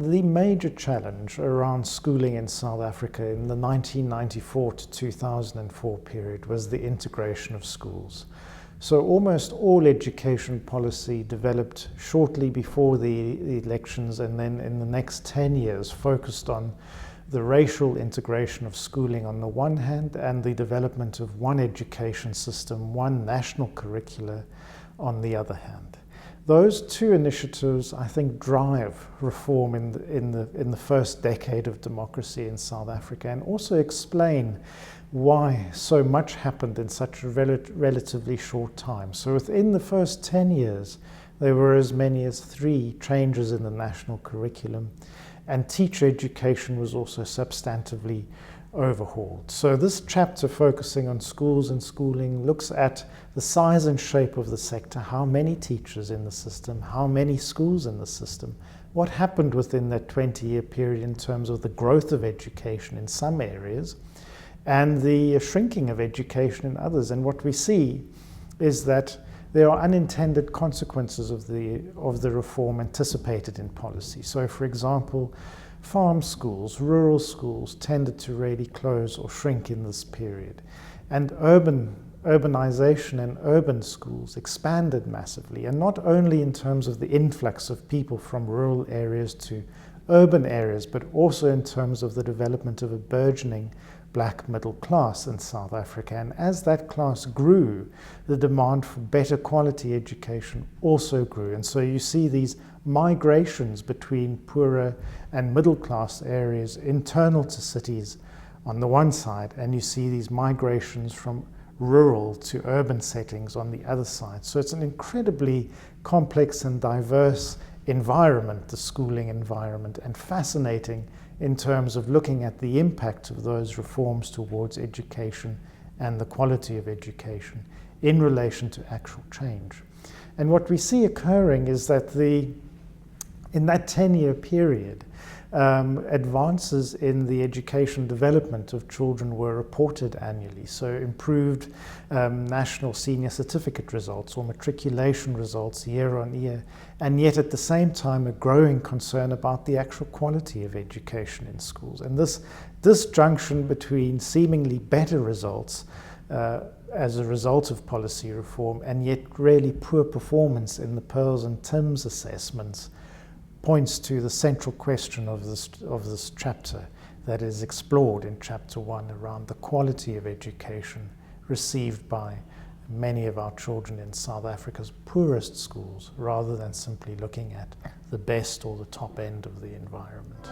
the major challenge around schooling in South Africa in the 1994 to 2004 period was the integration of schools. So almost all education policy developed shortly before the elections, and then in the next 10 years focused on the racial integration of schooling on the one hand and the development of one education system, one national curricula on the other hand. Those two initiatives, I think, drive reform in the first decade of democracy in South Africa, and also explain why so much happened in such a relatively short time. So within the first 10 years, there were as many as 3 changes in the national curriculum, and teacher education was also substantively overhauled. So this chapter, focusing on schools and schooling, looks at the size and shape of the sector, how many teachers in the system, how many schools in the system, what happened within that 20-year period in terms of the growth of education in some areas and the shrinking of education in others. And what we see is that there are unintended consequences of the reform anticipated in policy. So, for example, farm schools, rural schools tended to really close or shrink in this period. And urbanization and urban schools expanded massively, and not only in terms of the influx of people from rural areas to urban areas, but also in terms of the development of a burgeoning black middle class in South Africa. And as that class grew, the demand for better quality education also grew. And so you see these migrations between poorer and middle class areas internal to cities on the one side, and you see these migrations from rural to urban settings on the other side. So it's an incredibly complex and diverse environment, the schooling environment, and fascinating in terms of looking at the impact of those reforms towards education and the quality of education in relation to actual change. And what we see occurring is that in that 10-year period, advances in the education development of children were reported annually. So improved national senior certificate results or matriculation results year on year, and yet at the same time a growing concern about the actual quality of education in schools. And this disjunction between seemingly better results as a result of policy reform and yet really poor performance in the Pearls and Timms assessments points to the central question of this chapter that is explored in Chapter 1 around the quality of education received by many of our children in South Africa's poorest schools, rather than simply looking at the best or the top end of the environment.